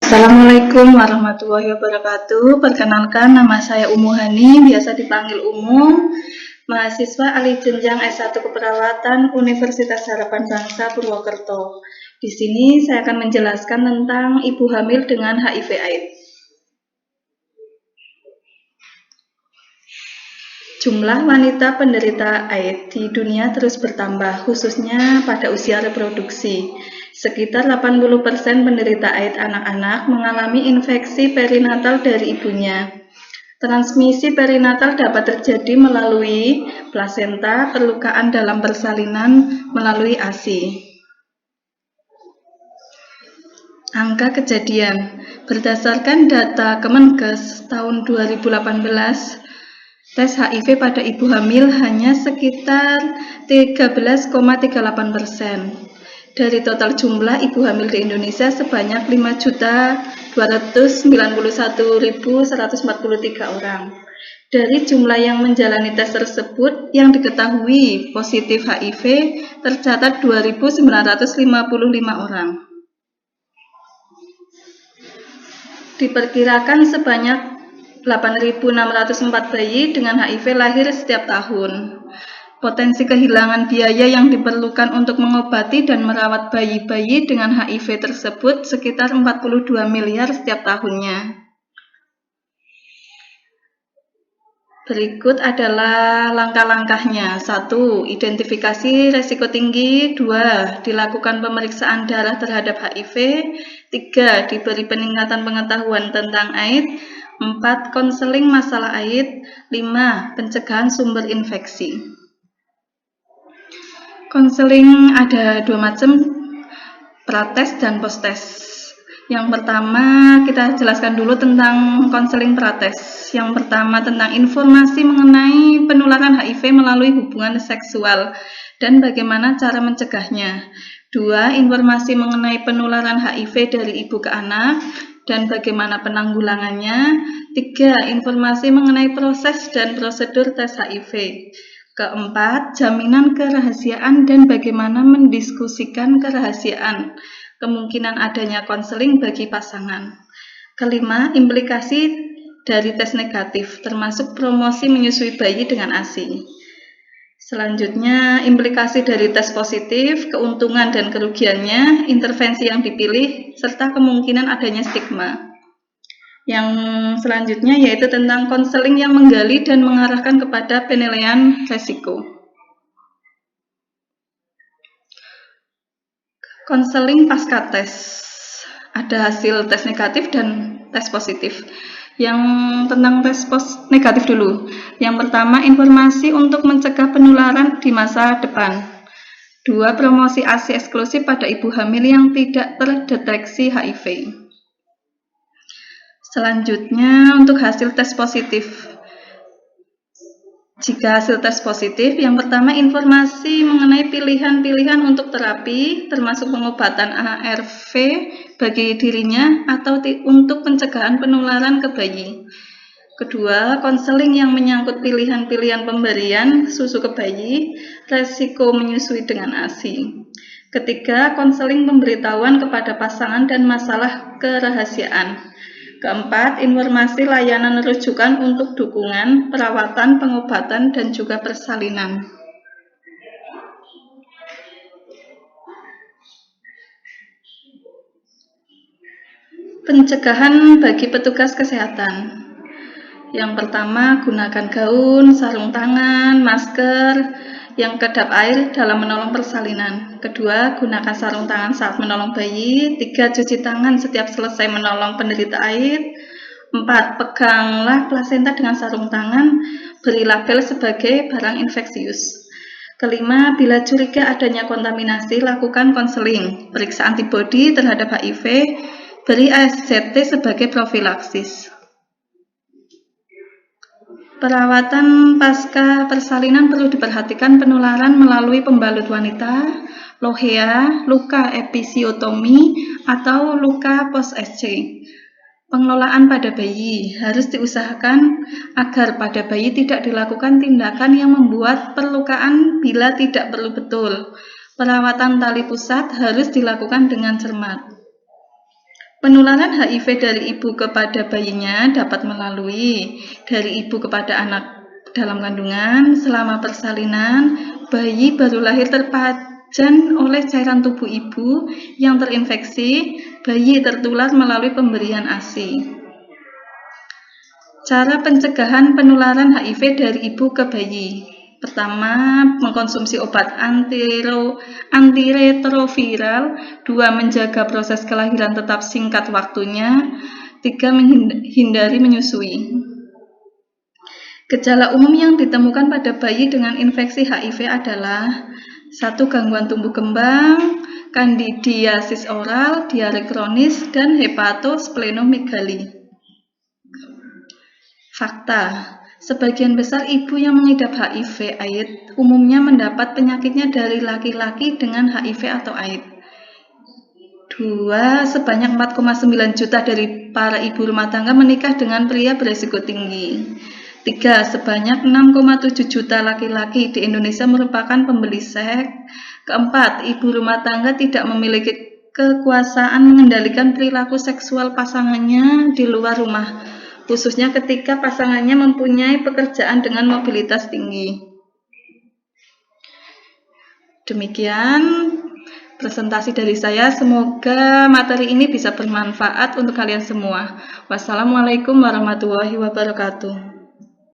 Assalamualaikum warahmatullahi wabarakatuh. Perkenalkan, nama saya Umu Hani, biasa dipanggil Umu, mahasiswa alih jenjang S1 Keperawatan Universitas Harapan Bangsa Purwokerto. Di sini saya akan menjelaskan tentang ibu hamil dengan HIV/AIDS. Jumlah wanita penderita AIDS di dunia terus bertambah, khususnya pada usia reproduksi. Sekitar 80% penderita AIDS anak-anak mengalami infeksi perinatal dari ibunya. Transmisi perinatal dapat terjadi melalui plasenta, perlukaan dalam persalinan, melalui ASI. Angka kejadian berdasarkan data Kemenkes tahun 2018, tes HIV pada ibu hamil hanya sekitar 13,38%. Dari total jumlah ibu hamil di Indonesia sebanyak 5.291.143 orang. Dari jumlah yang menjalani tes tersebut, yang diketahui positif HIV tercatat 2.955 orang. Diperkirakan sebanyak 8.604 bayi dengan HIV lahir setiap tahun. Potensi kehilangan biaya yang diperlukan untuk mengobati dan merawat bayi-bayi dengan HIV tersebut sekitar 42 miliar setiap tahunnya. Berikut adalah langkah-langkahnya. 1. Identifikasi resiko tinggi. 2. Dilakukan pemeriksaan darah terhadap HIV. 3. Diberi peningkatan pengetahuan tentang AIDS. 4. Konseling masalah AIDS. 5. Pencegahan sumber infeksi. Konseling ada 2 macam, prates dan postes. Yang pertama, kita jelaskan dulu tentang konseling prates. Yang pertama tentang informasi mengenai penularan HIV melalui hubungan seksual dan bagaimana cara mencegahnya. 2. Informasi mengenai penularan HIV dari ibu ke anak dan bagaimana penanggulangannya. 3. Informasi mengenai proses dan prosedur tes HIV. Keempat, jaminan kerahasiaan dan bagaimana mendiskusikan kerahasiaan, kemungkinan adanya konseling bagi pasangan. Kelima, implikasi dari tes negatif, termasuk promosi menyusui bayi dengan ASI. Selanjutnya, implikasi dari tes positif, keuntungan dan kerugiannya, intervensi yang dipilih, serta kemungkinan adanya stigma. Yang selanjutnya yaitu tentang konseling yang menggali dan mengarahkan kepada penilaian resiko. Konseling pasca tes. Ada hasil tes negatif dan tes positif. Yang tentang tes negatif dulu. Yang pertama, informasi untuk mencegah penularan di masa depan. 2. Promosi ASI eksklusif pada ibu hamil yang tidak terdeteksi HIV. Selanjutnya, untuk hasil tes positif. Jika hasil tes positif, yang pertama informasi mengenai pilihan-pilihan untuk terapi, termasuk pengobatan ARV bagi dirinya atau untuk pencegahan penularan ke bayi. Kedua, konseling yang menyangkut pilihan-pilihan pemberian susu ke bayi, resiko menyusui dengan ASI. Ketiga, konseling pemberitahuan kepada pasangan dan masalah kerahasiaan. Keempat, informasi layanan rujukan untuk dukungan, perawatan, pengobatan, dan juga persalinan. Pencegahan bagi petugas kesehatan. Yang pertama, gunakan gaun, sarung tangan, masker yang kedap air dalam menolong persalinan. Kedua, gunakan sarung tangan saat menolong bayi. 3. Cuci tangan setiap selesai menolong penderita AIDS. 4. Peganglah plasenta dengan sarung tangan. Beri label sebagai barang infeksius. Kelima, bila curiga adanya kontaminasi, lakukan konseling, periksa antibodi terhadap HIV, beri ASCT sebagai profilaksis. Perawatan pasca persalinan perlu diperhatikan penularan melalui pembalut wanita, lohea, luka episiotomi, atau luka post-SC. Pengelolaan pada bayi harus diusahakan agar pada bayi tidak dilakukan tindakan yang membuat perlukaan bila tidak perlu betul. Perawatan tali pusat harus dilakukan dengan cermat. Penularan HIV dari ibu kepada bayinya dapat melalui dari ibu kepada anak dalam kandungan. Selama persalinan, bayi baru lahir terpajan oleh cairan tubuh ibu yang terinfeksi. Bayi tertular melalui pemberian ASI. Cara pencegahan penularan HIV dari ibu ke bayi. Pertama, mengkonsumsi obat antiretroviral. 2, menjaga proses kelahiran tetap singkat waktunya. 3, menghindari menyusui. Gejala umum yang ditemukan pada bayi dengan infeksi HIV adalah 1, gangguan tumbuh kembang, kandidiasis oral, diare kronis, dan hepatosplenomegali. Fakta, sebagian besar ibu yang mengidap HIV/AIDS umumnya mendapat penyakitnya dari laki-laki dengan HIV atau AIDS. 2, sebanyak 4,9 juta dari para ibu rumah tangga menikah dengan pria berisiko tinggi. 3, sebanyak 6,7 juta laki-laki di Indonesia merupakan pembeli seks. 4, ibu rumah tangga tidak memiliki kekuasaan mengendalikan perilaku seksual pasangannya di luar rumah, khususnya ketika pasangannya mempunyai pekerjaan dengan mobilitas tinggi. Demikian presentasi dari saya. Semoga materi ini bisa bermanfaat untuk kalian semua. Wassalamualaikum warahmatullahi wabarakatuh.